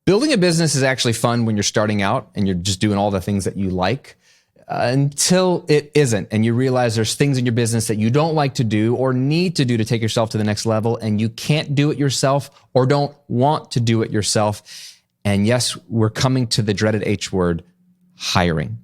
Building a business is actually fun when you're starting out and you're just doing all the things that you like until it isn't. And you realize there's things in your business that you don't like to do or need to do to take yourself to the next level, and you can't do it yourself or don't want to do it yourself. And yes, we're coming to the dreaded H word, hiring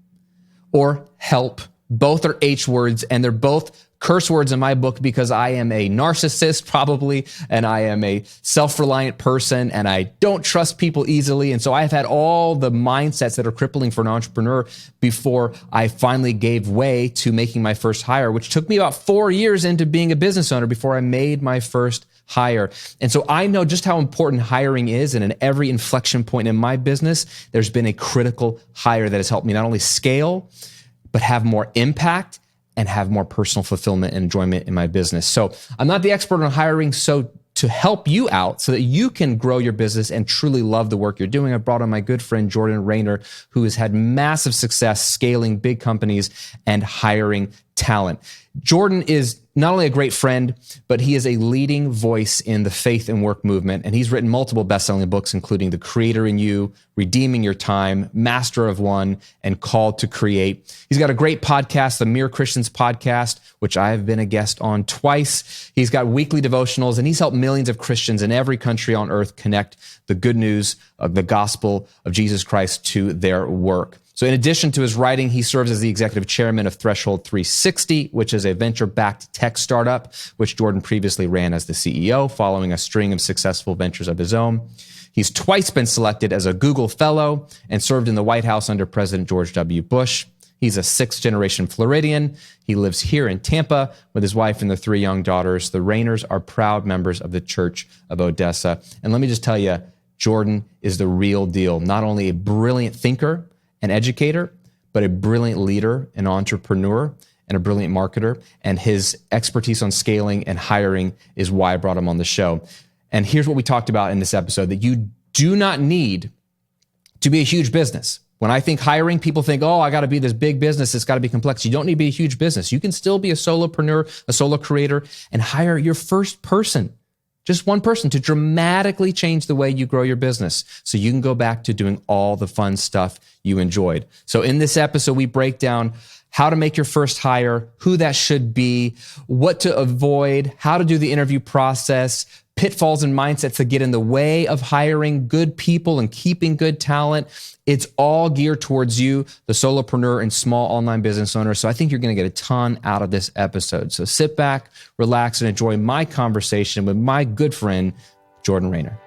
or help. Both are H words, and they're both curse words in my book because I am a narcissist probably, and I am a self-reliant person, and I don't trust people easily. And so I've had all the mindsets that are crippling for an entrepreneur before I finally gave way to making my first hire, which took me about 4 years into being a business owner before I made my first hire. And so I know just how important hiring is. And in every inflection point in my business, there's been a critical hire that has helped me not only scale, but have more impact and have more personal fulfillment and enjoyment in my business. So I'm not the expert on hiring. So to help you out so that you can grow your business and truly love the work you're doing, I brought on my good friend, Jordan Raynor, who has had massive success scaling big companies and hiring talent. Jordan is not only a great friend, but he is a leading voice in the faith and work movement. And he's written multiple best-selling books, including The Creator in You, Redeeming Your Time, Master of One, and Called to Create. He's got a great podcast, the Mere Christians podcast, which I have been a guest on twice. He's got weekly devotionals, and he's helped millions of Christians in every country on earth connect the good news of the gospel of Jesus Christ to their work. So in addition to his writing, he serves as the executive chairman of Threshold 360, which is a venture-backed tech startup, which Jordan previously ran as the CEO, following a string of successful ventures of his own. He's twice been selected as a Google Fellow and served in the White House under President George W. Bush. He's a sixth-generation Floridian. He lives here in Tampa with his wife and their 3 young daughters. The Raynors are proud members of the Church of Odessa. And let me just tell you, Jordan is the real deal. Not only a brilliant thinker, an educator, but a brilliant leader, an entrepreneur, and a brilliant marketer. And his expertise on scaling and hiring is why I brought him on the show. And here's what we talked about in this episode, that you do not need to be a huge business. When I think hiring, people think, oh, I got to be this big business. It's got to be complex. You don't need to be a huge business. You can still be a solopreneur, a solo creator, and hire your first person. Just one person to dramatically change the way you grow your business so you can go back to doing all the fun stuff you enjoyed. So in this episode, we break down how to make your first hire, who that should be, what to avoid, how to do the interview process, pitfalls and mindsets that get in the way of hiring good people and keeping good talent. It's all geared towards you, the solopreneur and small online business owner. So I think you're going to get a ton out of this episode. So sit back, relax, and enjoy my conversation with my good friend, Jordan Raynor.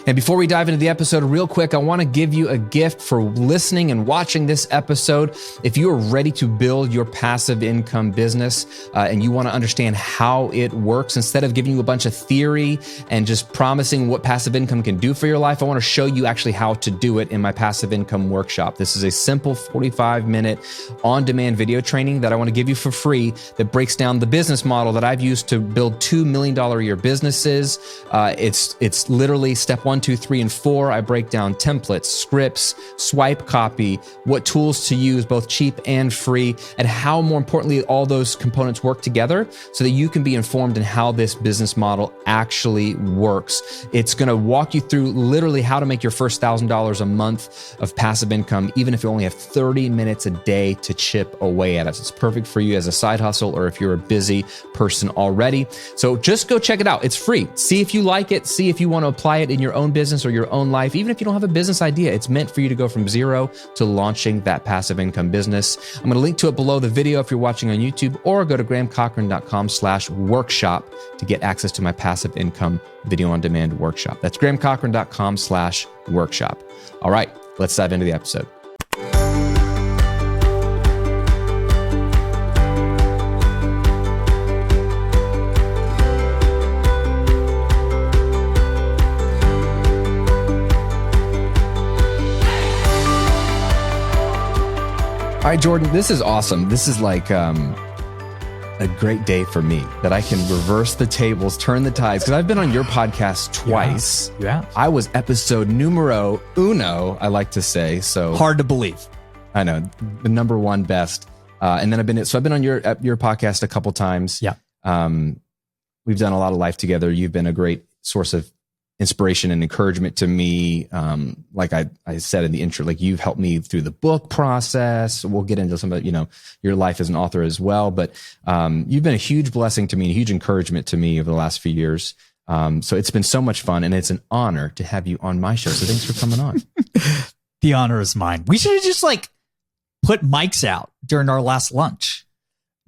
And before we dive into the episode, real quick, I want to give you a gift for listening and watching this episode. If you are ready to build your passive income business and you want to understand how it works, instead of giving you a bunch of theory and just promising what passive income can do for your life, I want to show you actually how to do it in my passive income workshop. This is a simple 45-minute on-demand video training that I want to give you for free that breaks down the business model that I've used to build $2 million a year businesses. It's literally step 1, 2, 3, and 4. I break down templates, scripts, swipe copy, what tools to use, both cheap and free, and how, more importantly, all those components work together so that you can be informed in how this business model actually works. It's going to walk you through literally how to make your first $1,000 a month of passive income, even if you only have 30 minutes a day to chip away at it. It's perfect for you as a side hustle or if you're a busy person already. So just go check it out. It's free. See if you like it. See if you want to apply it in your own business or your own life. Even if you don't have a business idea, it's meant for you to go from zero to launching that passive income business. I'm going to link to it below the video if you're watching on YouTube, or go to grahamcochrane.com/workshop to get access to my passive income video on demand workshop. That's grahamcochrane.com/workshop. All right, let's dive into the episode. All right, Jordan, this is awesome. This is like a great day for me that I can reverse the tables, turn the tides, because I've been on your podcast twice. Yeah. I was episode numero uno, I like to say. So Hard to believe. I know, the number one best. And then I've been on your podcast a couple times. Yeah. We've done a lot of life together. You've been a great source of inspiration and encouragement to me. Like I said in the intro, like you've helped me through the book process. We'll get into some of, your life as an author as well, but, you've been a huge blessing to me, a huge encouragement to me over the last few years. So it's been so much fun, and it's an honor to have you on my show. So thanks for coming on. The honor is mine. We should have just put mics out during our last lunch.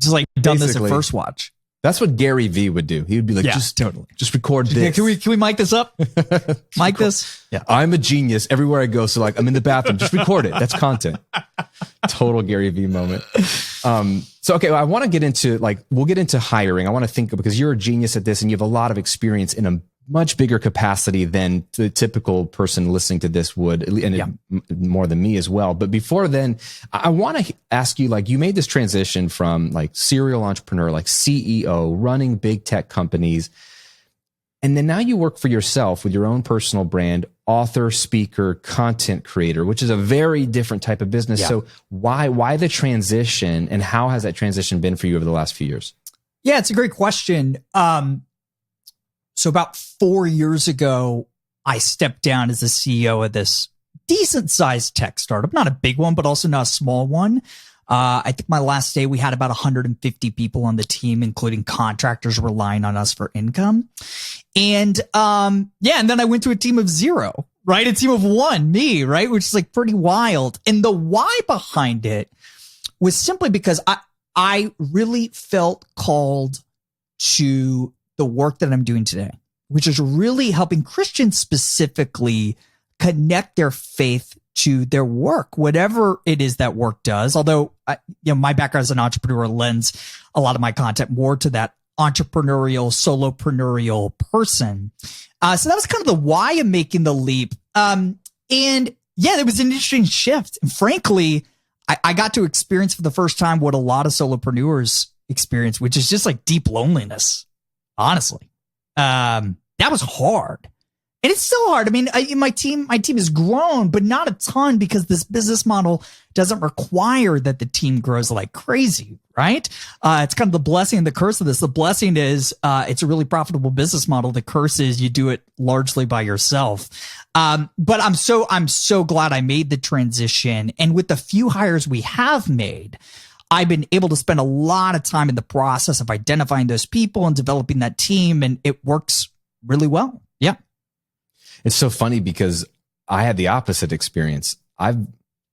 Just done this at First Watch. That's what Gary Vee would do. He would be like, just record this. Can we mic this up? Mic this? Yeah. I'm a genius everywhere I go. So I'm in the bathroom, just record it. That's content. Total Gary Vee moment. Okay, well, I want to get into we'll get into hiring. I want to think, because you're a genius at this and you have a lot of experience in a much bigger capacity than the typical person listening to this would, and more than me as well. But before then, I want to ask you, you made this transition from serial entrepreneur, CEO, running big tech companies. And then now you work for yourself with your own personal brand, author, speaker, content creator, which is a very different type of business. Yeah. So why the transition, and how has that transition been for you over the last few years? Yeah, it's a great question. So about 4 years ago, I stepped down as the CEO of this decent sized tech startup, not a big one, but also not a small one. I think my last day we had about 150 people on the team, including contractors relying on us for income. And, and then I went to a team of 0, right? A team of 1, me, right? Which is pretty wild. And the why behind it was simply because I really felt called to the work that I'm doing today, which is really helping Christians specifically connect their faith to their work, whatever it is that work does. Although, my background as an entrepreneur lends a lot of my content more to that entrepreneurial, solopreneurial person. So that was kind of the why of making the leap. And yeah, it was an interesting shift. And frankly, I got to experience for the first time what a lot of solopreneurs experience, which is just deep loneliness. Honestly, that was hard, and it's still hard. I mean, my team has grown, but not a ton, because this business model doesn't require that the team grows like crazy, right? It's kind of the blessing and the curse of this. The blessing is it's a really profitable business model. The curse is you do it largely by yourself. But I'm so glad I made the transition, and with the few hires we have made, I've been able to spend a lot of time in the process of identifying those people and developing that team, and it works really well. Yeah. It's so funny because I had the opposite experience. I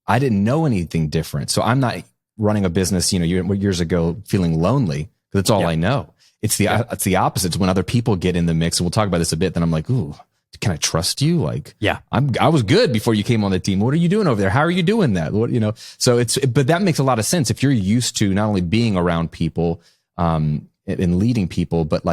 didn't know anything different. So I'm not running a business, years ago feeling lonely, because that's all I know. It's the opposite. It's when other people get in the mix, and we'll talk about this a bit, then I'm like, ooh, can I trust you? I was good before you came on the team. What are you doing over there? How are you doing that? So but that makes a lot of sense. If you're used to not only being around people, and leading people, but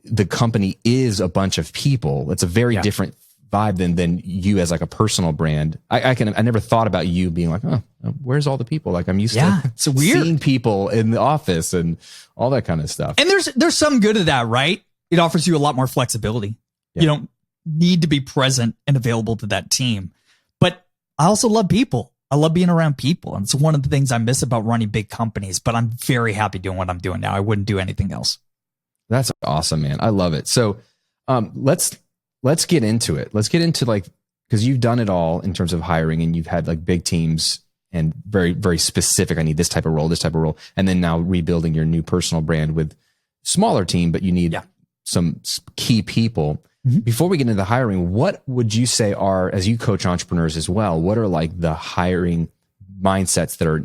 the company is a bunch of people. It's a very different vibe than you as a personal brand. I never thought about you being oh, where's all the people? I'm used to it's weird seeing people in the office and all that kind of stuff. And there's some good of that, right? It offers you a lot more flexibility. Yeah. You don't need to be present and available to that team. But I also love people. I love being around people. And it's one of the things I miss about running big companies, but I'm very happy doing what I'm doing now. I wouldn't do anything else. That's awesome, man. I love it. So let's get into it. Let's get into because you've done it all in terms of hiring, and you've had big teams and very, very specific. I need this type of role, this type of role. And then now rebuilding your new personal brand with smaller team, but you need some key people. Mm-hmm. Before we get into the hiring, what would you say are, as you coach entrepreneurs as well, what are the hiring mindsets that are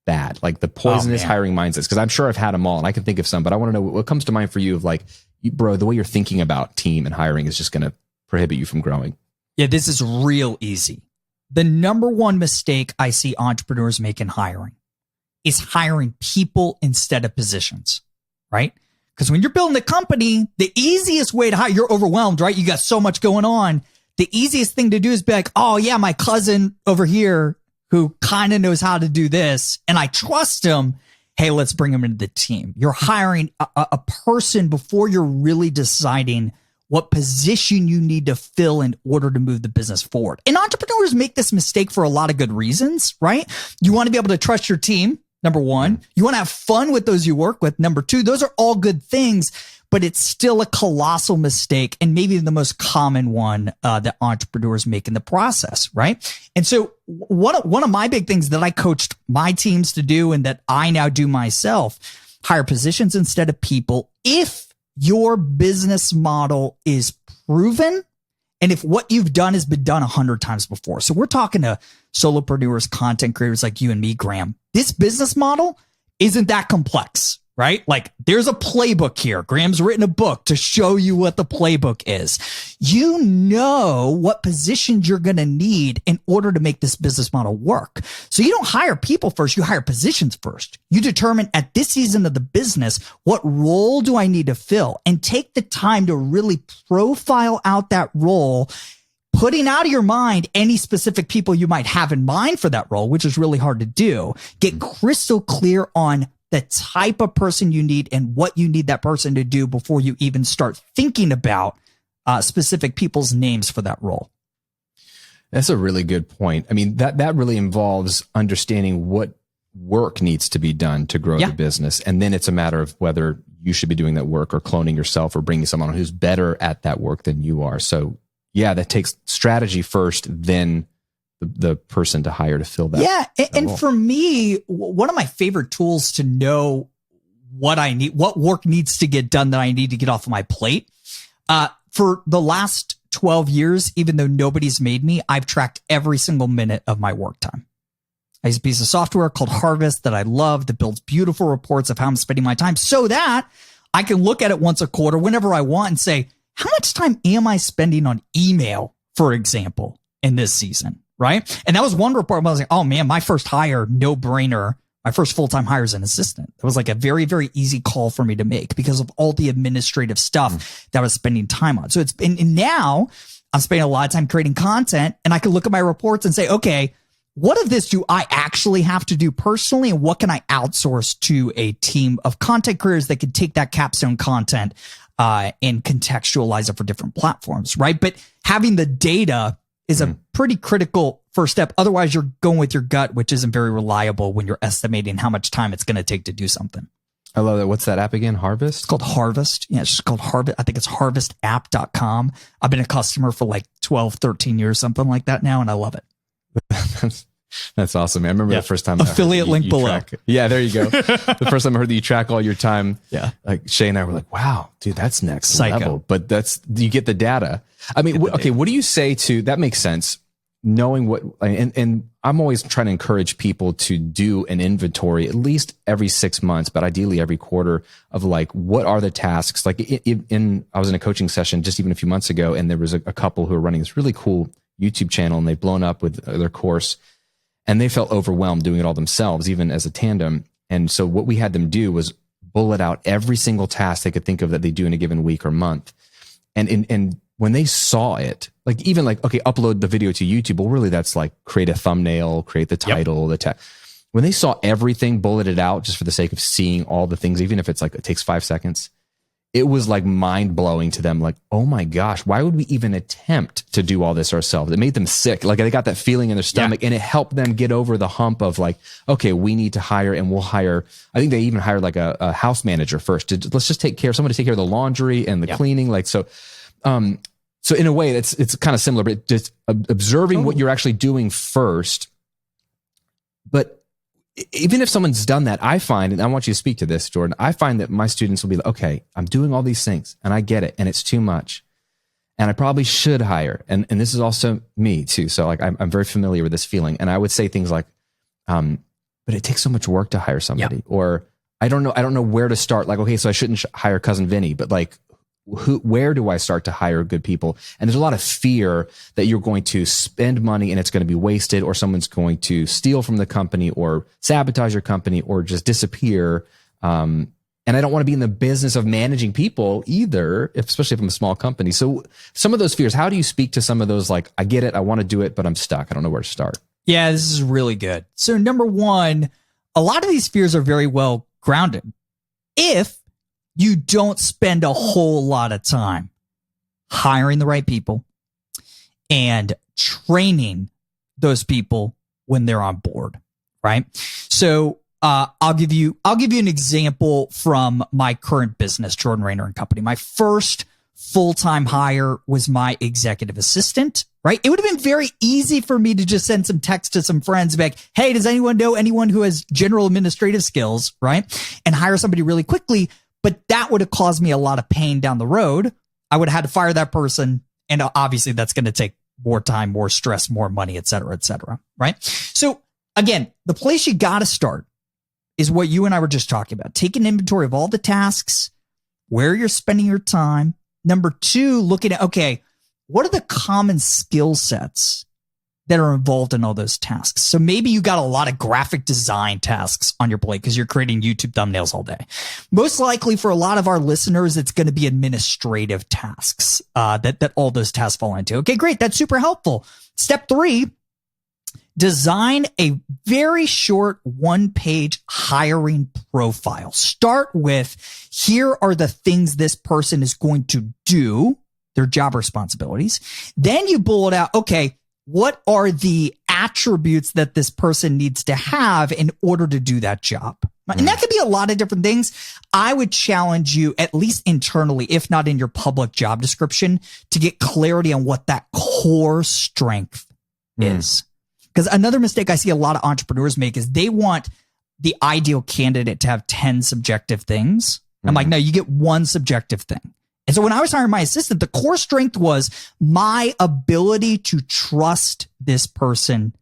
bad, the poisonous hiring mindsets? Because I'm sure I've had them all, and I can think of some, but I want to know what comes to mind for you of bro, the way you're thinking about team and hiring is just going to prohibit you from growing. Yeah, this is real easy. The number one mistake I see entrepreneurs make in hiring is hiring people instead of positions, right? Because when you're building a company, the easiest way to hire, you're overwhelmed, right? You got so much going on. The easiest thing to do is be oh yeah, my cousin over here who kind of knows how to do this, and I trust him. Hey, let's bring him into the team. You're hiring a person before you're really deciding what position you need to fill in order to move the business forward. And entrepreneurs make this mistake for a lot of good reasons, right? You want to be able to trust your team, number one. You want to have fun with those you work with, number two. Those are all good things. but it's still a colossal mistake and maybe the most common one that entrepreneurs make in the process, right? And so one of my big things that I coached my teams to do and that I now do myself, hire positions instead of people. If your business model is proven, and if what you've done has been done 100 times before. So we're talking to solopreneurs, content creators like you and me, Graham. This business model isn't that complex, right? Like there's a playbook here. Graham's written a book to show you what the playbook is. You know what positions you're going to need in order to make this business model work. So you don't hire people first, you hire positions first. You determine at this season of the business, what role do I need to fill, and take the time to really profile out that role, putting out of your mind any specific people you might have in mind for that role, which is really hard to do. Get crystal clear on the type of person you need and what you need that person to do before you even start thinking about specific people's names for that role. That's a really good point. I mean, that really involves understanding what work needs to be done to grow the business. And then it's a matter of whether you should be doing that work or cloning yourself or bringing someone who's better at that work than you are. So yeah, that takes strategy first, then the person to hire to fill that. Yeah. And role. for me, one of my favorite tools to know what I need, what work needs to get done that I need to get off of my plate. For the last 12 years, even though nobody's made me, I've tracked every single minute of my work time. I use a piece of software called Harvest that I love that builds beautiful reports of how I'm spending my time so that I can look at it once a quarter whenever I want and say, how much time am I spending on email, for example, in this season? Right. And that was one report. I was like, oh man, my first hire, no brainer. My first full-time hire is an assistant. It was like a very, very easy call for me to make because of all the administrative stuff that I was spending time on. So it's been, and now I'm spending a lot of time creating content, and I can look at my reports and say, okay, what of this do I actually have to do personally? And what can I outsource to a team of content creators that can take that capstone content and contextualize it for different platforms, right? But having the data is a pretty critical first step. Otherwise, you're going with your gut, which isn't very reliable when you're estimating how much time it's going to take to do something. I love that. What's that app again? Harvest? It's called Harvest. Yeah, it's just called Harvest. I think it's harvestapp.com. I've been a customer for like 12, 13 years, something like that now, and I love it. That's awesome. I remember the first time. Affiliate link below. Yeah, there you go. The first time I heard that you track all your time. Yeah. Like Shay and I were like, wow, dude, that's next Psycho. level. But you get the data. I mean, okay, what do you say to, that makes sense. Knowing what, and I'm always trying to encourage people to do an inventory at least every 6 months, but ideally every quarter of like, what are the tasks? Like I was in a coaching session just even a few months ago, and there was a couple who were running this really cool YouTube channel, and they've blown up with their course, and they felt overwhelmed doing it all themselves, even as a tandem. And so what we had them do was bullet out every single task they could think of that they do in a given week or month. And when they saw it, like even like, okay, upload the video to YouTube. Well, really that's like create a thumbnail, create the title, the text. When they saw everything bulleted out just for the sake of seeing all the things, even if it's like, it takes 5 seconds, it was like mind blowing to them. Like, oh my gosh, why would we even attempt to do all this ourselves? It made them sick. Like they got that feeling in their stomach, and it helped them get over the hump of like, okay, we need to hire, and we'll hire. I think they even hired like a house manager first. Let's just take care of someone to take care of the laundry and the cleaning. Like, so in a way it's kind of similar, but just observing what you're actually doing first. But even if someone's done that, I find, and I want you to speak to this, Jordan, I find that my students will be like, okay, I'm doing all these things and I get it, and it's too much, and I probably should hire. And this is also me too. So like, I'm very familiar with this feeling. And I would say things like, but it takes so much work to hire somebody, or I don't know where to start. Like, okay, so I shouldn't hire cousin Vinny, but like, where do I start to hire good people? And there's a lot of fear that you're going to spend money and it's going to be wasted, or someone's going to steal from the company or sabotage your company or just disappear. And I don't want to be in the business of managing people either, especially if I'm a small company. So some of those fears, how do you speak to some of those? Like, I get it, I want to do it, but I'm stuck. I don't know where to start. Yeah, this is really good. So number one, a lot of these fears are very well grounded. If you don't spend a whole lot of time hiring the right people and training those people when they're on board, right? So I'll give you an example from my current business, Jordan Raynor and Company. My first full-time hire was my executive assistant, right? It would have been very easy for me to just send some text to some friends back, hey, does anyone know anyone who has general administrative skills, right? And hire somebody really quickly. But that would have caused me a lot of pain down the road. I would have had to fire that person. And obviously that's going to take more time, more stress, more money, et cetera, right? So again, the place you got to start is what you and I were just talking about. Take an inventory of all the tasks, where you're spending your time. Number two, looking at, okay, what are the common skill sets that are involved in all those tasks? So maybe you got a lot of graphic design tasks on your plate because you're creating YouTube thumbnails all day. Most likely for a lot of our listeners, it's going to be administrative tasks that all those tasks fall into. Okay, great. That's super helpful. Step 3, design a very short 1-page hiring profile. Start with, here are the things this person is going to do, their job responsibilities. Then you bullet out, okay, what are the attributes that this person needs to have in order to do that job? And that could be a lot of different things. I would challenge you, at least internally, if not in your public job description, to get clarity on what that core strength is. Because another mistake I see a lot of entrepreneurs make is they want the ideal candidate to have 10 subjective things. I'm like, no, you get one subjective thing. And so when I was hiring my assistant, the core strength was my ability to trust this person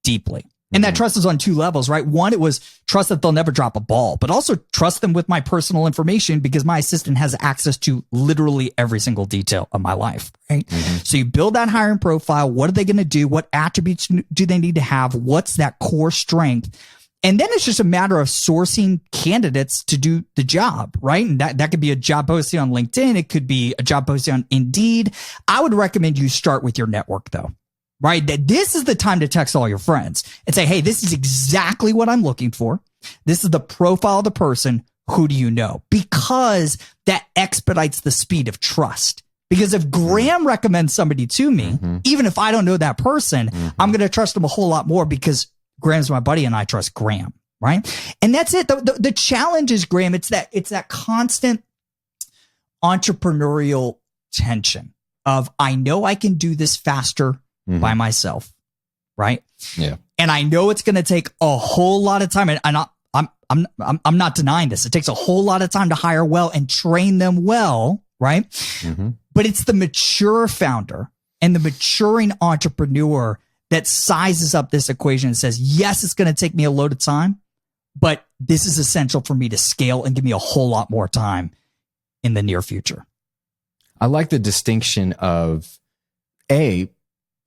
deeply. And that trust is on 2 levels, right? One, it was trust that they'll never drop a ball, but also trust them with my personal information because my assistant has access to literally every single detail of my life, right? So you build that hiring profile. What are they going to do? What attributes do they need to have? What's that core strength? And then it's just a matter of sourcing candidates to do the job, right? And that could be a job posting on LinkedIn. It could be a job posting on Indeed. I would recommend you start with your network though. Right? That this is the time to text all your friends and say, hey, this is exactly what I'm looking for. This is the profile of the person. Who do you know? Because that expedites the speed of trust. Because if Graham recommends somebody to me, even if I don't know that person, I'm going to trust them a whole lot more because Graham's my buddy and I trust Graham. Right? And that's it. The challenge is, Graham, it's that constant entrepreneurial tension of, I know I can do this faster by myself, right? Yeah. And I know it's going to take a whole lot of time, and I'm not denying this. It takes a whole lot of time to hire well and train them well, right? But it's the mature founder and the maturing entrepreneur that sizes up this equation and says, yes, it's going to take me a load of time, but this is essential for me to scale and give me a whole lot more time in the near future. I like the distinction of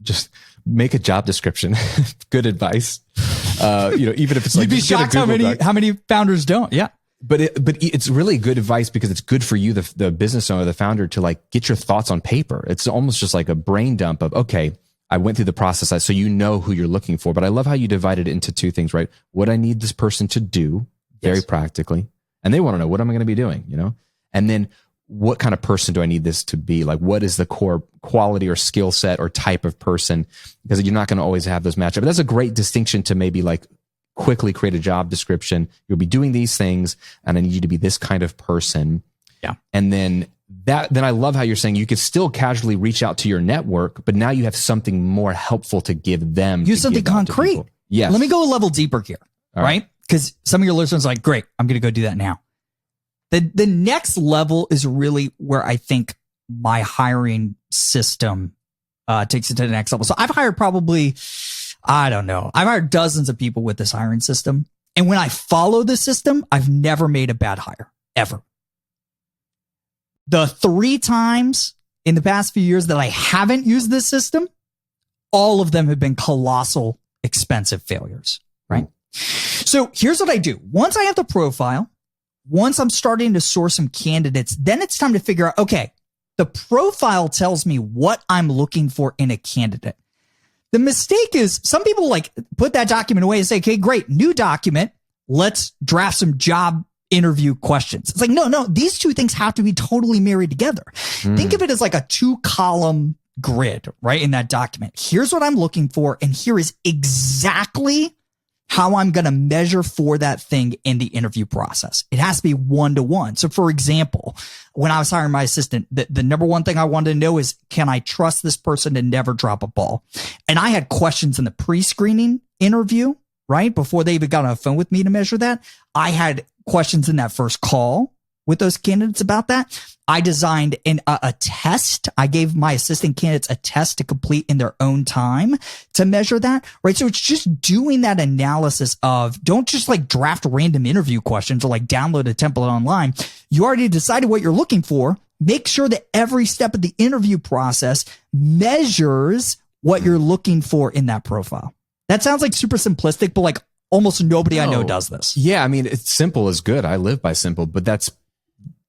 just make a job description. Good advice. Even if it's like, you'd be shocked how many founders don't. Yeah. But it's really good advice because it's good for you, the business owner, the founder, to like get your thoughts on paper. It's almost just like a brain dump of, okay, I went through the process, so you know who you're looking for. But I love how you divided it into 2 things, right? What I need this person to do very practically. And they want to know, what am I going to be doing, And then what kind of person do I need this to be? Like, what is the core quality or skill set or type of person? Because you're not going to always have those match up. But that's a great distinction to maybe like quickly create a job description. You'll be doing these things and I need you to be this kind of person. Yeah. And then I love how you're saying you could still casually reach out to your network, but now you have something more helpful to give them. Use something concrete. Yes. Let me go a level deeper here, right? Because some of your listeners are like, great, I'm going to go do that now. The next level is really where I think my hiring system takes it to the next level. So I've hired I've hired dozens of people with this hiring system. And when I follow the system, I've never made a bad hire, ever. The 3 times in the past few years that I haven't used this system, all of them have been colossal, expensive failures, right? So here's what I do. Once I have the profile, once I'm starting to source some candidates, then it's time to figure out, okay, the profile tells me what I'm looking for in a candidate. The mistake is some people like put that document away and say, okay, great, new document. Let's draft some job interview questions. It's like, no, these 2 things have to be totally married together. Think of it as like a 2-column grid, right? In that document. Here's what I'm looking for. And here is exactly how I'm going to measure for that thing in the interview process. It has to be 1-to-1. So for example, when I was hiring my assistant, the number one thing I wanted to know is, can I trust this person to never drop a ball? And I had questions in the pre-screening interview, right? Before they even got on the phone with me to measure that. I had questions in that first call with those candidates about that. I designed a test. I gave my assistant candidates a test to complete in their own time to measure that, right? So it's just doing that analysis of, don't just like draft random interview questions or like download a template online. You already decided what you're looking for. Make sure that every step of the interview process measures what you're looking for in that profile. That sounds like super simplistic, but like almost nobody I know does this. Yeah. I mean, it's simple is good. I live by simple, but that's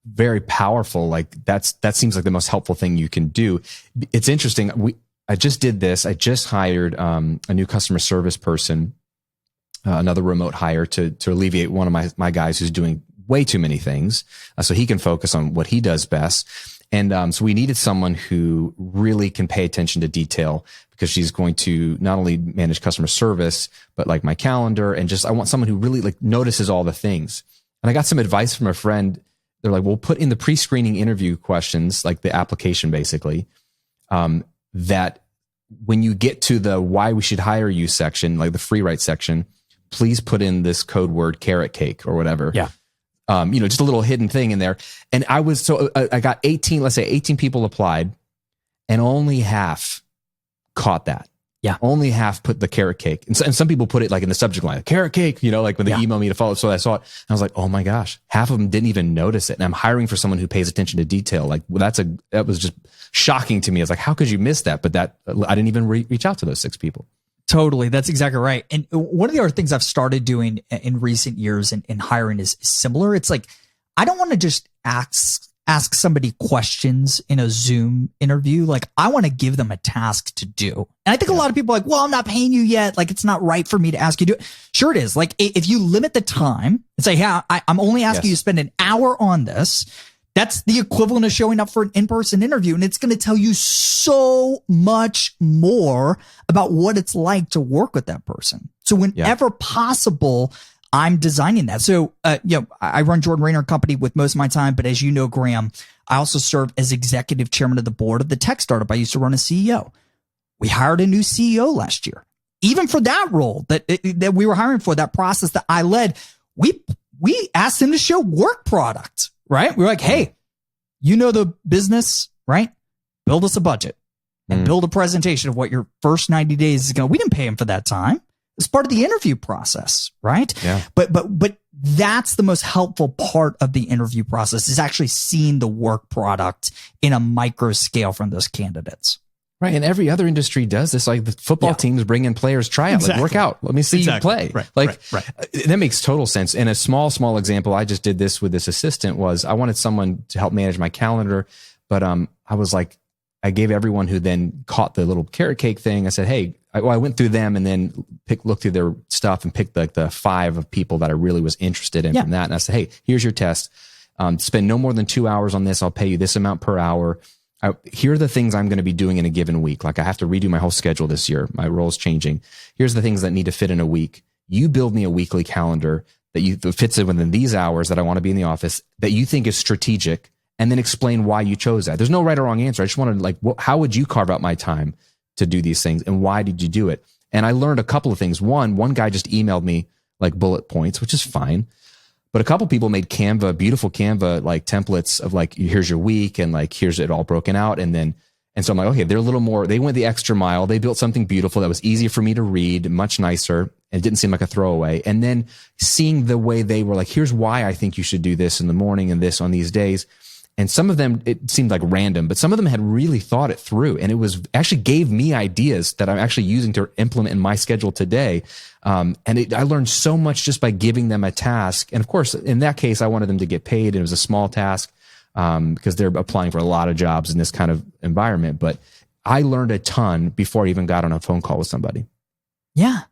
very powerful. Like that seems like the most helpful thing you can do. It's interesting. I just did this. I just hired a new customer service person, another remote hire to alleviate one of my guys who's doing way too many things, so he can focus on what he does best. And so we needed someone who really can pay attention to detail, because she's going to not only manage customer service, but like my calendar, and just I want someone who really like notices all the things. And I got some advice from a friend. They're like, well, put in the pre-screening interview questions, like the application basically, that when you get to the why we should hire you section, like the free write section, please put in this code word carrot cake or whatever. Yeah. Just a little hidden thing in there. And I got 18 people applied, and only half caught that. Yeah. Only half put the carrot cake. And some people put it like in the subject line, carrot cake, like when they email me to follow up. So I saw it. And I was like, oh my gosh, half of them didn't even notice it. And I'm hiring for someone who pays attention to detail. Like, well, that was just shocking to me. I was like, how could you miss that? But I didn't even reach out to those 6 people. Totally. That's exactly right. And one of the other things I've started doing in recent years in hiring is similar. It's like, I don't want to just ask somebody questions in a Zoom interview. Like, I want to give them a task to do. And I think a lot of people are like, well, I'm not paying you yet. Like, it's not right for me to ask you to do it. Sure it is. Like, if you limit the time and say, yeah, I'm only asking you to spend an hour on this, that's the equivalent of showing up for an in-person interview. And it's going to tell you so much more about what it's like to work with that person. So whenever possible, I'm designing that. So, I run Jordan Raynor Company with most of my time, but as you know, Graham, I also serve as executive chairman of the board of the tech startup I used to run as CEO. We hired a new CEO last year. Even for that role that we were hiring for, that process that I led, we asked him to show work product, right? We were like, hey, you know the business, right? Build us a budget and build a presentation of what your first 90 days is going to. We didn't pay him for that time. It's part of the interview process, right? Yeah. But that's the most helpful part of the interview process, is actually seeing the work product in a micro scale from those candidates. Right. And every other industry does this. Like the football teams bring in players, try out, like work out. Let me see you play. Right. That makes total sense. And a small example, I just did this with this assistant, was I wanted someone to help manage my calendar. But I was like, I gave everyone who then caught the little carrot cake thing, I said, hey, I went through them and then looked through their stuff and picked like the 5 of people that I really was interested in from that. And I said, hey, here's your test. Spend no more than 2 hours on this. I'll pay you this amount per hour. Here are the things I'm going to be doing in a given week. Like, I have to redo my whole schedule this year. My role's changing. Here's the things that need to fit in a week. You build me a weekly calendar that fits in within these hours that I want to be in the office, that you think is strategic, and then explain why you chose that. There's no right or wrong answer. I just wanted, like, how would you carve out my time to do these things, and why did you do it? And I learned a couple of things. One guy just emailed me like bullet points, which is fine. But a couple people made beautiful Canva, like templates of like, here's your week, and like, here's it all broken out. And so I'm like, okay, they're a little more, they went the extra mile. They built something beautiful that was easier for me to read, much nicer, and it didn't seem like a throwaway. And then seeing the way they were like, here's why I think you should do this in the morning and this on these days. And some of them, it seemed like random, but some of them had really thought it through. And it was actually gave me ideas that I'm actually using to implement in my schedule today. I learned so much just by giving them a task. And of course, in that case, I wanted them to get paid. It was a small task because they're applying for a lot of jobs in this kind of environment. But I learned a ton before I even got on a phone call with somebody. Yeah,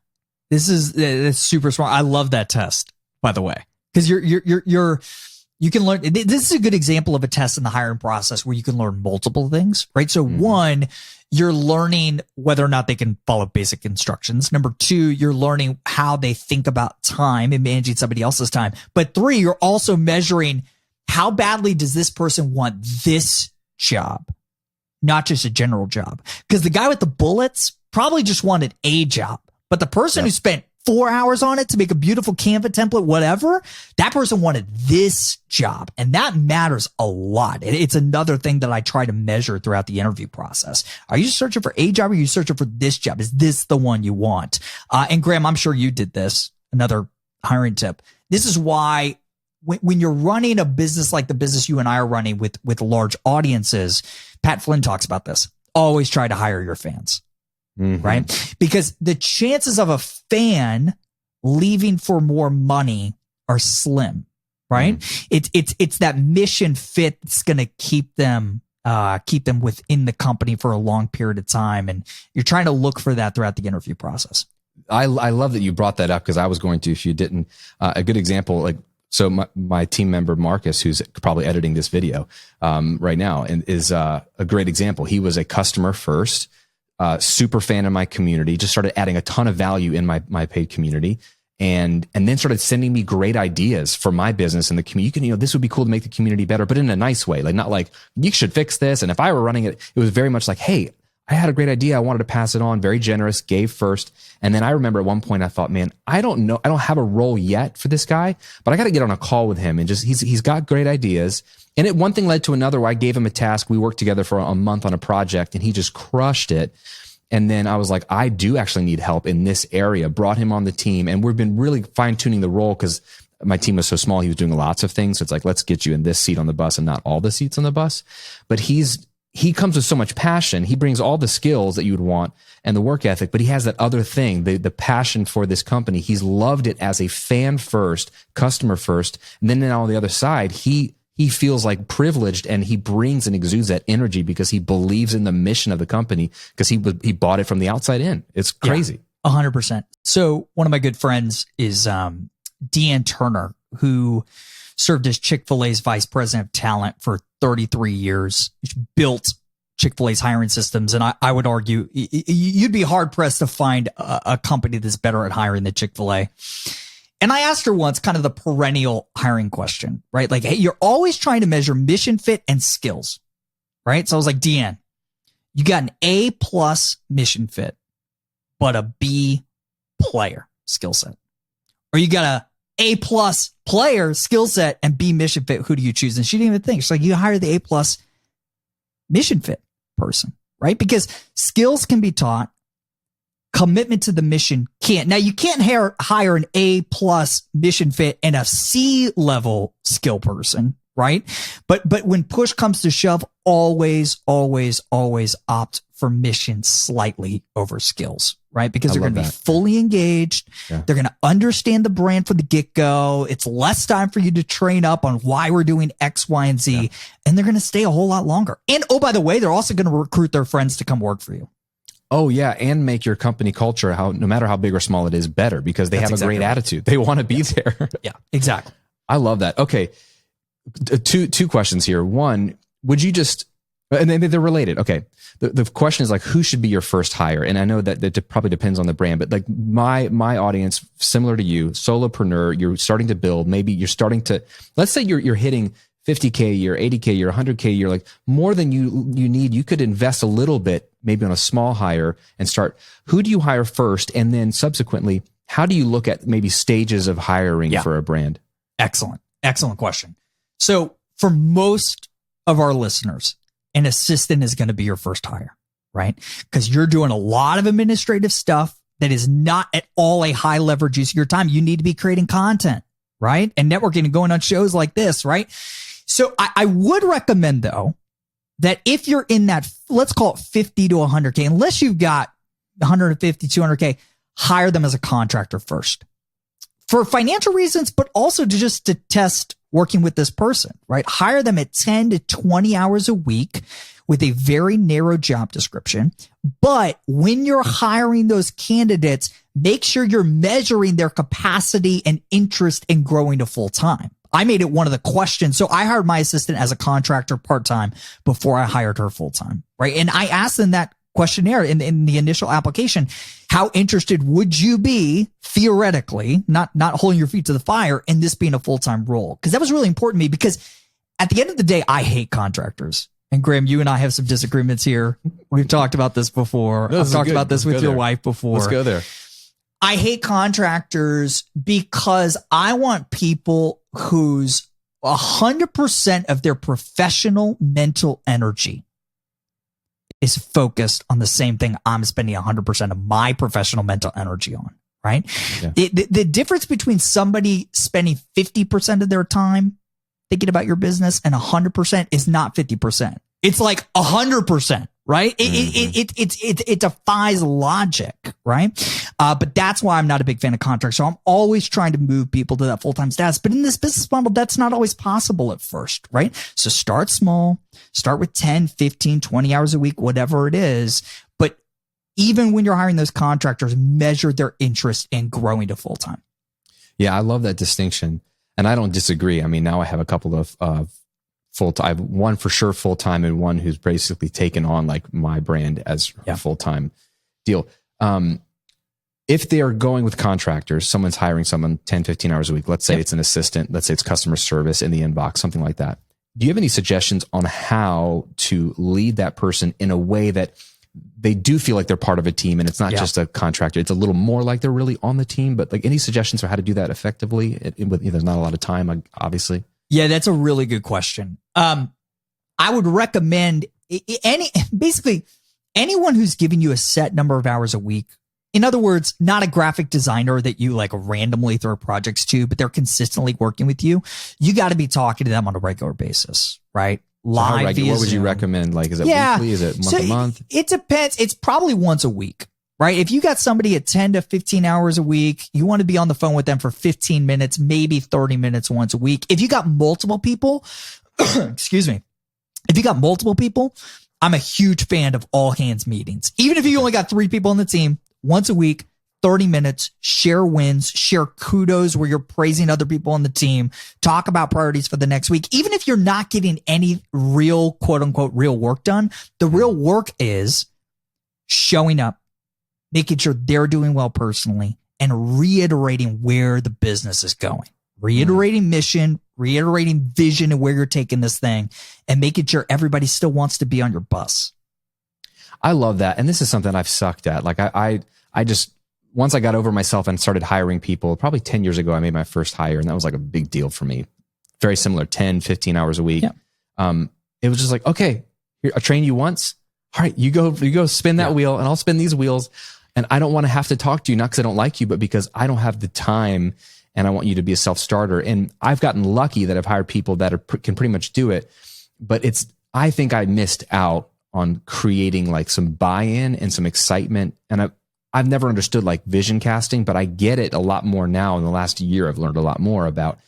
it's super smart. I love that test, by the way, because you're You can learn. This is a good example of a test in the hiring process where you can learn multiple things, right? So one, you're learning whether or not they can follow basic instructions. Number two, you're learning how they think about time and managing somebody else's time. But three, you're also measuring how badly does this person want this job, not just a general job. Because the guy with the bullets probably just wanted a job, but the person who spent 4 hours on it to make a beautiful Canva template, whatever, that person wanted this job. And that matters a lot. It's another thing that I try to measure throughout the interview process. Are you searching for a job or are you searching for this job? Is this the one you want? And Graham, I'm sure you did this. Another hiring tip. This is why when you're running a business like the business you and I are running with large audiences, Pat Flynn talks about this. Always try to hire your fans. Right? Because the chances of a fan leaving for more money are slim, right? It's that mission fit that's going to keep them within the company for a long period of time. And you're trying to look for that throughout the interview process. I love that you brought that up because I was going to, if you didn't, a good example, like, so my team member, Marcus, who's probably editing this video, right now, and is, a great example. He was a customer first, super fan of my community, just started adding a ton of value in my paid community, and then started sending me great ideas for my business and the community. This would be cool to make the community better, but in a nice way, like not like you should fix this. And if I were running it, it was very much like, hey, I had a great idea. I wanted to pass it on. Very generous, gave first. And then I remember at one point I thought, man, I don't know. I don't have a role yet for this guy, but I got to get on a call with him and just, he's got great ideas. And one thing led to another where I gave him a task. We worked together for a month on a project and he just crushed it. And then I was like, I do actually need help in this area, brought him on the team. And we've been really fine tuning the role because my team was so small. He was doing lots of things. So it's like, let's get you in this seat on the bus and not all the seats on the bus. But he comes with so much passion. He brings all the skills that you would want and the work ethic, but he has that other thing, the passion for this company. He's loved it as a fan first, customer first. And then on the other side, he feels like privileged and he brings and exudes that energy because he believes in the mission of the company because he bought it from the outside in. It's crazy. 100%. So one of my good friends is Deanne Turner, who served as Chick-fil-A's vice president of talent for 33 years. She built Chick-fil-A's hiring systems. And I would argue you'd be hard pressed to find a company that's better at hiring than Chick-fil-A. And I asked her once kind of the perennial hiring question, right? Like, hey, you're always trying to measure mission fit and skills, right? So I was like, Deanne, you got an A+ mission fit, but a B player skill set. Or you got a A+ player skill set and B mission fit. Who do you choose? And she didn't even think. She's like, you hire the A+ mission fit person, right? Because skills can be taught. Commitment to the mission can't. Now you can't hire an A+ mission fit and a C-level skill person, right? But when push comes to shove, always opt for mission slightly over skills, right? Because they're going to be fully engaged. Yeah. They're going to understand the brand from the get-go. It's less time for you to train up on why we're doing X, Y, and Z. Yeah. And they're going to stay a whole lot longer. And oh, by the way, they're also going to recruit their friends to come work for you. Oh yeah, and make your company culture, no matter how big or small it is, better because they have a great attitude. They want to be there. Yeah, exactly. I love that. Okay, two questions here. One, would you just, and they're related. Okay, the question is like, who should be your first hire? And I know that probably depends on the brand, but like my audience, similar to you, solopreneur, you're starting to build. Maybe you're starting to, let's say you're hitting $50K a year, $80K a year, $100K a year, like more than you need. You could invest a little bit, maybe on a small hire and start. Who do you hire first? And then subsequently, how do you look at maybe stages of hiring for a brand? Excellent question. So for most of our listeners, an assistant is going to be your first hire, right? Because you're doing a lot of administrative stuff that is not at all a high leverage use of your time. You need to be creating content, right? And networking and going on shows like this, right? So I would recommend, though, that if you're in that, let's call it 50 to 100K, unless you've got 150, 200K, hire them as a contractor first for financial reasons, but also to test working with this person, right? Hire them at 10 to 20 hours a week with a very narrow job description. But when you're hiring those candidates, make sure you're measuring their capacity and interest in growing to full time. I made it one of the questions. So I hired my assistant as a contractor part-time before I hired her full-time, right? And I asked in that questionnaire in the initial application, how interested would you be theoretically, not holding your feet to the fire, in this being a full-time role? Because that was really important to me, because at the end of the day, I hate contractors. And Graham, you and I have some disagreements here. We've talked about this before. I've talked about this with your wife before. Let's go there. I hate contractors because I want people whose 100% of their professional mental energy is focused on the same thing I'm spending 100% of my professional mental energy on, right? Yeah. The difference between somebody spending 50% of their time thinking about your business and 100% is not 50%. It's like 100%, right? It defies logic, right? But that's why I'm not a big fan of contracts. So I'm always trying to move people to that full-time status. But in this business model, that's not always possible at first, right? So start small, start with 10, 15, 20 hours a week, whatever it is. But even when you're hiring those contractors, measure their interest in growing to full-time. Yeah, I love that distinction. And I don't disagree. I mean, now I have a couple of full-time, I have one for sure full-time and one who's basically taken on like my brand as a full-time deal. If they are going with contractors, someone's hiring someone 10, 15 hours a week. Let's say it's an assistant. Let's say it's customer service in the inbox, something like that. Do you have any suggestions on how to lead that person in a way that they do feel like they're part of a team and it's not just a contractor? It's a little more like they're really on the team, but like any suggestions for how to do that effectively? There's not a lot of time, obviously. Yeah, that's a really good question. I would recommend anyone who's giving you a set number of hours a week. In other words, not a graphic designer that you like randomly throw projects to, but they're consistently working with you. You got to be talking to them on a regular basis, right? Live. So what would you recommend? Like, is it weekly? Is it month to month? It depends. It's probably once a week, right? If you got somebody at 10 to 15 hours a week, you want to be on the phone with them for 15 minutes, maybe 30 minutes once a week. If you got multiple people, excuse me. If you got multiple people, I'm a huge fan of all hands meetings. Even if you only got 3 people on the team, once a week, 30 minutes, share wins, share kudos where you're praising other people on the team, talk about priorities for the next week. Even if you're not getting any real, quote unquote, real work done, the real work is showing up, making sure they're doing well personally, and reiterating where the business is going, reiterating mission, reiterating vision and where you're taking this thing, and making sure everybody still wants to be on your bus. I love that. And this is something I've sucked at. Like I just, once I got over myself and started hiring people, probably 10 years ago, I made my first hire, and that was like a big deal for me. Very similar, 10, 15 hours a week. Yeah. It was just like, okay, here, I train you once. All right, you go spin that wheel and I'll spin these wheels. And I don't want to have to talk to you, not because I don't like you, but because I don't have the time and I want you to be a self-starter. And I've gotten lucky that I've hired people that can pretty much do it. But I think I missed out on creating like some buy-in and some excitement. And I've never understood like vision casting, but I get it a lot more now. In the last year, I've learned a lot more about,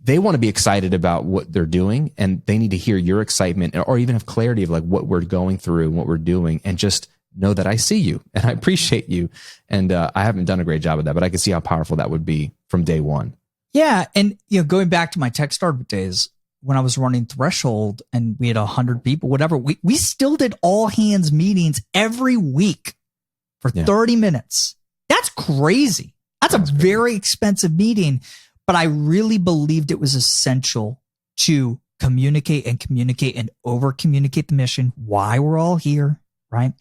they want to be excited about what they're doing, and they need to hear your excitement or even have clarity of like what we're going through and what we're doing, and just know that I see you and I appreciate you. And I haven't done a great job of that, but I can see how powerful that would be from day one. Yeah. And going back to my tech startup days, when I was running Threshold and we had 100 people, whatever, we still did all hands meetings every week for 30 minutes. That's crazy. That's a very expensive meeting, but I really believed it was essential to communicate and over communicate the mission, why we're all here, right?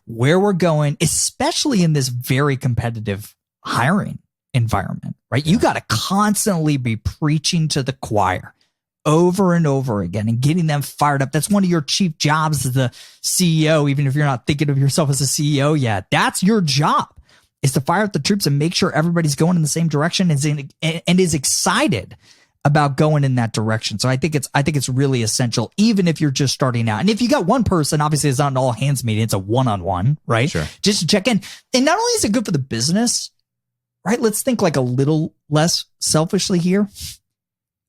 Where we're going, especially in this very competitive hiring environment, right? You got to constantly be preaching to the choir over and over again and getting them fired up. That's one of your chief jobs as the CEO, even if you're not thinking of yourself as a CEO yet. That's your job, is to fire up the troops and make sure everybody's going in the same direction and is excited about going in that direction. So I think it's really essential, even if you're just starting out. And if you got one person, obviously it's not an all hands meeting, it's a one-on-one, right? Sure. Just to check in. And not only is it good for the business, right? Let's think like a little less selfishly here.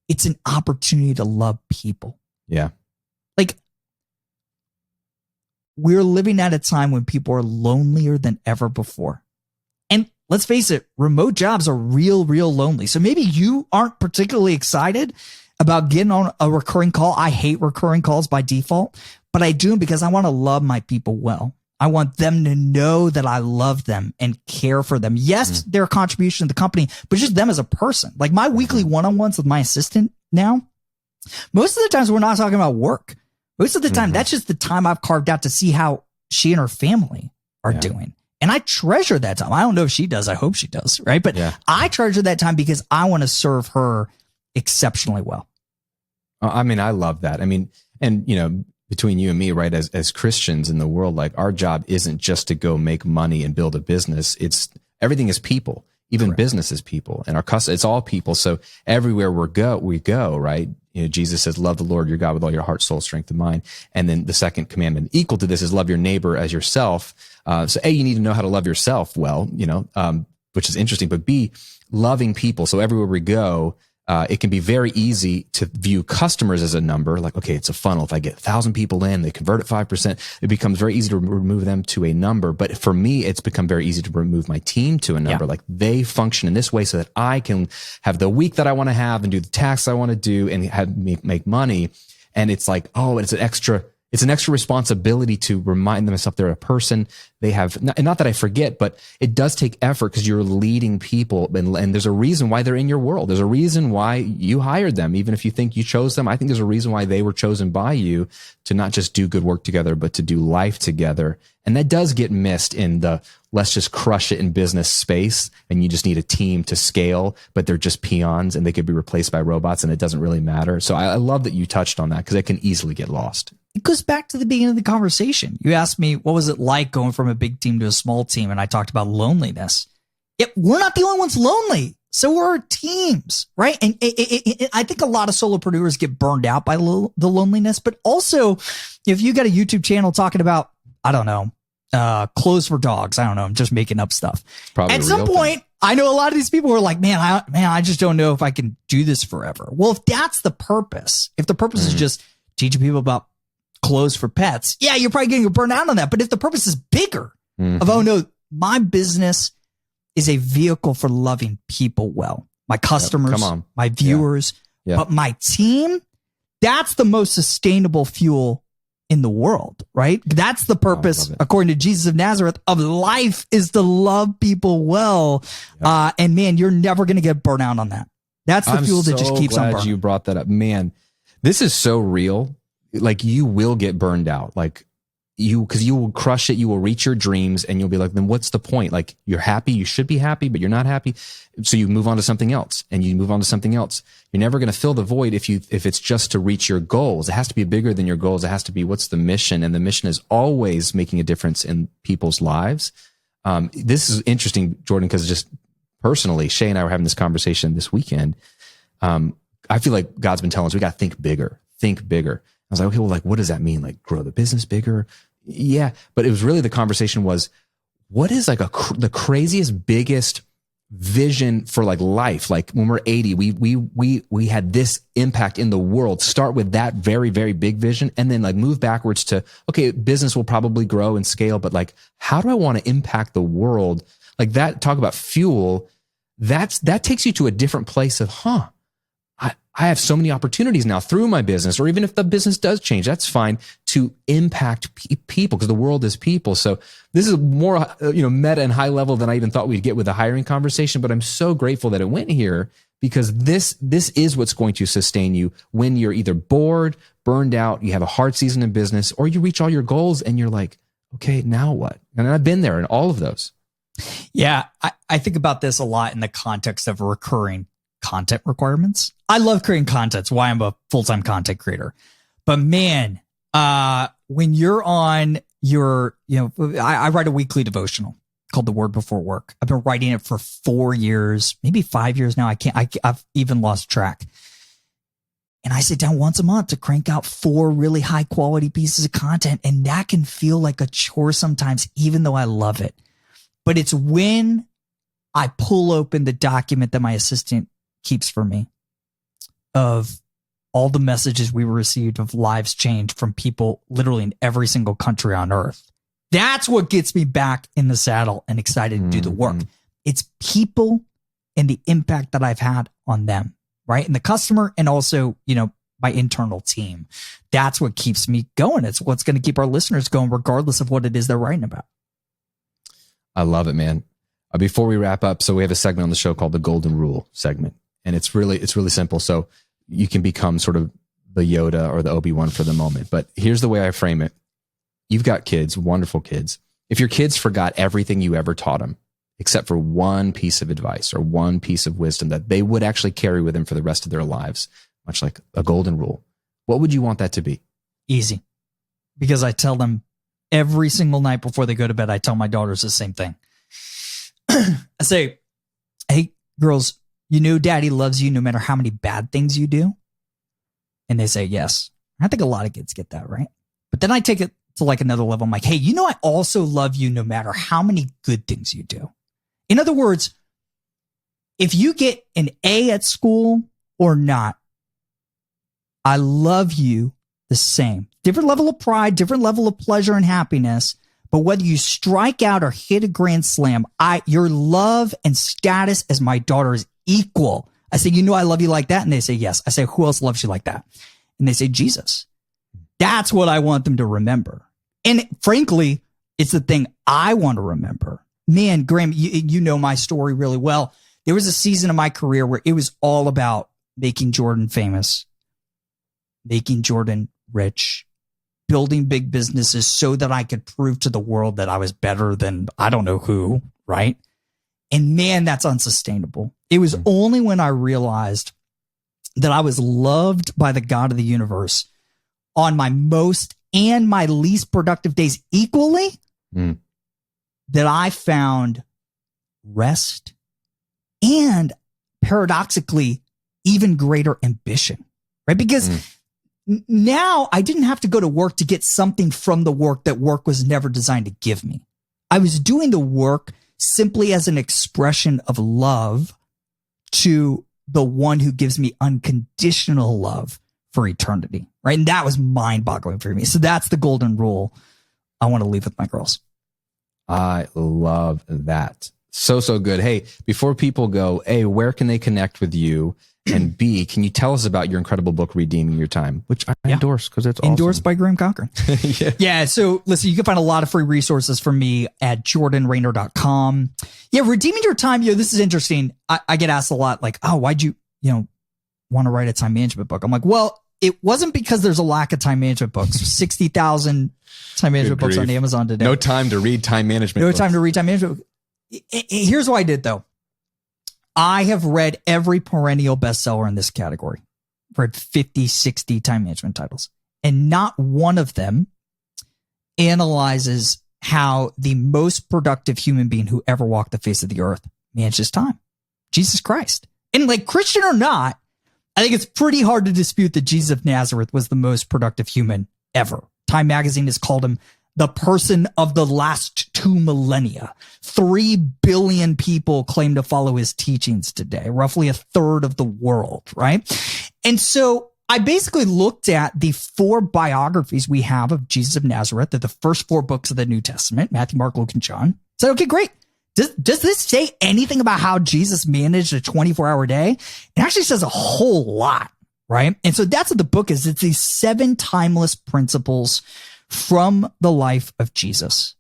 It's an opportunity to love people. Yeah. Like, we're living at a time when people are lonelier than ever before. And let's face it, remote jobs are real lonely. So maybe you aren't particularly excited about getting on a recurring call. I hate recurring calls by default, but I do them because I want to love my people well. I want them to know that I love them and care for them. Yes, their contribution to the company, but just them as a person. Like my weekly one-on-ones with my assistant now, most of the times we're not talking about work. Most of the time, that's just the time I've carved out to see how she and her family are doing. And I treasure that time. I don't know if she does. I hope she does. Right. But I treasure that time because I want to serve her exceptionally well. I mean, I love that. I mean, and you know, between you and me, right, as Christians in the world, like our job isn't just to go make money and build a business. It's everything is people, even business is people, and our customers, it's all people. So everywhere we go, right? You know, Jesus says, love the Lord your God with all your heart, soul, strength, and mind. And then the second commandment equal to this is love your neighbor as yourself. So A, you need to know how to love yourself well, you know, which is interesting, but B, loving people. So everywhere we go, it can be very easy to view customers as a number. Like, okay, it's a funnel. If I get 1,000 people in, they convert at 5%, it becomes very easy to remove them to a number. But for me, it's become very easy to remove my team to a number. Like they function in this way so that I can have the week that I want to have and do the tasks I want to do and make money. And it's like, oh, it's an extra responsibility to remind myself they're a person. They have, not that I forget, but it does take effort because you're leading people, and there's a reason why they're in your world. There's a reason why you hired them. Even if you think you chose them, I think there's a reason why they were chosen by you to not just do good work together, but to do life together. And that does get missed in the let's just crush it in business space, and you just need a team to scale, but they're just peons and they could be replaced by robots and it doesn't really matter. So I love that you touched on that because it can easily get lost. It goes back to the beginning of the conversation. You asked me, what was it like going from a big team to a small team? And I talked about loneliness. We're not the only ones lonely. So are our teams, right? And I think a lot of solopreneurs get burned out by the loneliness, but also if you got a YouTube channel talking about, I don't know, clothes for dogs. I don't know. I'm just making up stuff. At some point, I know a lot of these people who are like, man, I just don't know if I can do this forever. Well, if that's the purpose, if the purpose is just teaching people about clothes for pets, yeah, you're probably getting burned out on that. But if the purpose is bigger of, oh no, my business is a vehicle for loving people well, my customers, my viewers, but my team, that's the most sustainable fuel in the world, right? That's the purpose, according to Jesus of Nazareth, of life is to love people well. And man, you're never going to get burnt out on that. That's the fuel that just keeps on burning. I'm so glad you brought that up. Man, this is so real. Like you will get burned out. Like because you will crush it. You will reach your dreams and you'll be like, then what's the point? Like you're happy. You should be happy, but you're not happy. So you move on to something else and you move on to something else. You're never going to fill the void if it's just to reach your goals. It has to be bigger than your goals. It has to be what's the mission. And the mission is always making a difference in people's lives. This is interesting, Jordan, because just personally, Shay and I were having this conversation this weekend. I feel like God's been telling us we got to think bigger. I was like, okay, well, like, what does that mean? Like grow the business bigger? Yeah. But it was really, the conversation was, what is like the craziest, biggest vision for like life? Like when we're 80, we had this impact in the world. Start with that very, very big vision and then like move backwards to, okay, business will probably grow and scale, but like, how do I want to impact the world? Like that, talk about fuel. That takes you to a different place of, I have so many opportunities now through my business, or even if the business does change, that's fine, to impact people because the world is people. So this is more, meta and high level than I even thought we'd get with a hiring conversation. But I'm so grateful that it went here because this is what's going to sustain you when you're either bored, burned out, you have a hard season in business, or you reach all your goals and you're like, okay, now what? And I've been there in all of those. Yeah, I think about this a lot in the context of recurring content requirements. I love creating content. It's why I'm a full-time content creator. But man, when you're on your, I write a weekly devotional called The Word Before Work. I've been writing it for 4 years, maybe 5 years now. I've even lost track. And I sit down once a month to crank out 4 really high quality pieces of content. And that can feel like a chore sometimes, even though I love it. But it's when I pull open the document that my assistant keeps for me of all the messages we received of lives changed from people literally in every single country on earth. That's what gets me back in the saddle and excited to do the work. It's people and the impact that I've had on them, right? And the customer, and also, my internal team. That's what keeps me going. It's what's going to keep our listeners going, regardless of what it is they're writing about. I love it, man. Before we wrap up, so we have a segment on the show called the Golden Rule segment, and it's really simple. So you can become sort of the Yoda or the Obi-Wan for the moment. But here's the way I frame it. You've got kids, wonderful kids. If your kids forgot everything you ever taught them, except for one piece of advice or one piece of wisdom that they would actually carry with them for the rest of their lives, much like a golden rule, what would you want that to be? Easy. Because I tell them every single night before they go to bed, I tell my daughters the same thing. I say, hey, girls, daddy loves you no matter how many bad things you do. And they say, yes. I think a lot of kids get that, right? But then I take it to like another level. I'm like, hey, I also love you no matter how many good things you do. In other words, if you get an A at school or not, I love you the same. Different level of pride, different level of pleasure and happiness. But whether you strike out or hit a grand slam, your love and status as my daughter is equal. I say, I love you like that. And they say, yes. I say, who else loves you like that? And they say, Jesus. That's what I want them to remember. And frankly, it's the thing I want to remember. Man, Graham, you know my story really well. There was a season of my career where it was all about making Jordan famous, making Jordan rich, building big businesses so that I could prove to the world that I was better than I don't know who, right? And man, that's unsustainable. It was only when I realized that I was loved by the God of the universe on my most and my least productive days equally that I found rest and paradoxically even greater ambition, right? Because now I didn't have to go to work to get something from the work that work was never designed to give me. I was doing the work simply as an expression of love to the one who gives me unconditional love for eternity, right? And that was mind-boggling for me. So that's the golden rule I want to leave with my girls. I love that. So good. Hey, before people go, A, where can they connect with you? And B, can you tell us about your incredible book, Redeeming Your Time, which I endorse because it's awesome. Endorsed by Graham Cochran. Yeah. So listen, you can find a lot of free resources from me at jordanraynor.com. Yeah. Redeeming Your Time. This is interesting. I get asked a lot like, oh, why'd you want to write a time management book? I'm like, well, it wasn't because there's a lack of time management books. 60,000 time management books on Amazon today. No time to read time management books. No time to read time management. Here's what I did though. I have read every perennial bestseller in this category. I've read 50, 60 time management titles. And not one of them analyzes how the most productive human being who ever walked the face of the earth manages time. Jesus Christ. And like Christian or not, I think it's pretty hard to dispute that Jesus of Nazareth was the most productive human ever. Time magazine has called him the person of the last 2 millennia. 3 billion people claim to follow his teachings today, roughly 1/3 of the world, right? And so I basically looked at the 4 biographies we have of Jesus of Nazareth. They're the first 4 books of the New Testament, Matthew, Mark, Luke, and John. Said, okay, great. Does this say anything about how Jesus managed a 24-hour day? It actually says a whole lot, right? And so that's what the book is. It's these 7 timeless principles from the life of Jesus,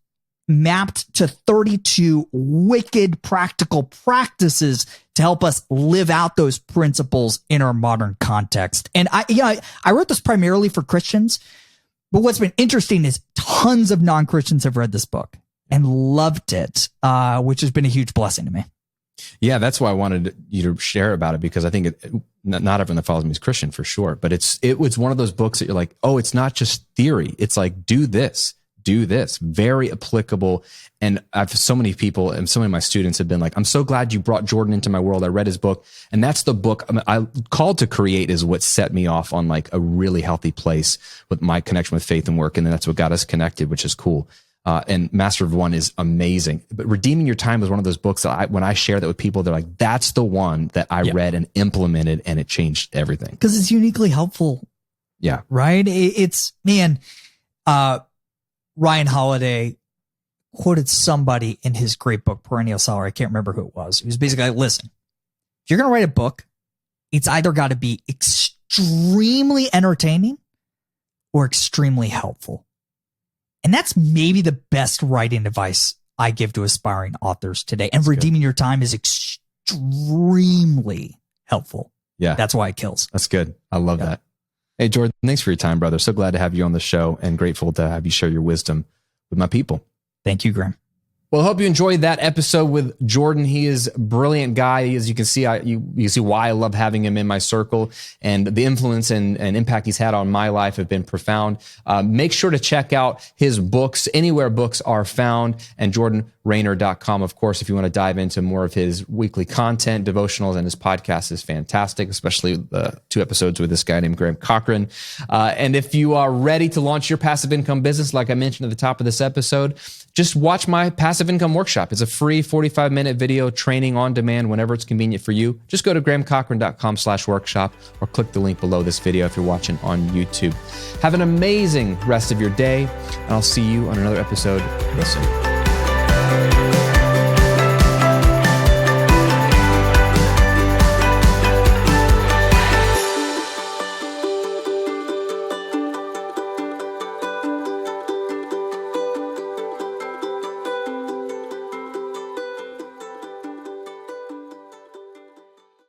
mapped to 32 wicked practical practices to help us live out those principles in our modern context. And I wrote this primarily for Christians, but what's been interesting is tons of non-Christians have read this book and loved it, which has been a huge blessing to me. Yeah, that's why I wanted you to share about it, because I think not everyone that follows me is Christian for sure, but it was one of those books that you're like, oh, it's not just theory. It's like, do this, very applicable. And I've so many people and so many of my students have been like, I'm so glad you brought Jordan into my world. I read his book, and that's the book I Called to Create is what set me off on like a really healthy place with my connection with faith and work. And then that's what got us connected, which is cool. And Master of One is amazing. But Redeeming Your Time is one of those books that when I share that with people, they're like, that's the one that I read and implemented, and it changed everything. Because it's uniquely helpful. Yeah. Right? It's, man, Ryan Holiday quoted somebody in his great book, Perennial Seller. I can't remember who it was. He was basically like, listen, if you're going to write a book, it's either got to be extremely entertaining or extremely helpful. And that's maybe the best writing advice I give to aspiring authors today. And redeeming your time is extremely helpful. Yeah. That's why it kills. That's good. I love that. Hey, Jordan, thanks for your time, brother. So glad to have you on the show and grateful to have you share your wisdom with my people. Thank you, Graham. Well, I hope you enjoyed that episode with Jordan. He is a brilliant guy. As you can see, you see why I love having him in my circle, and the influence and impact he's had on my life have been profound. Make sure to check out his books anywhere books are found, and jordanraynor.com. Of course, if you want to dive into more of his weekly content, devotionals, and his podcast is fantastic, especially the 2 episodes with this guy named Graham Cochran. And if you are ready to launch your passive income business, like I mentioned at the top of this episode, just watch my passive income workshop. It's a free 45-minute video training on demand whenever it's convenient for you. Just go to grahamcochran.com/workshop or click the link below this video if you're watching on YouTube. Have an amazing rest of your day, and I'll see you on another episode real soon.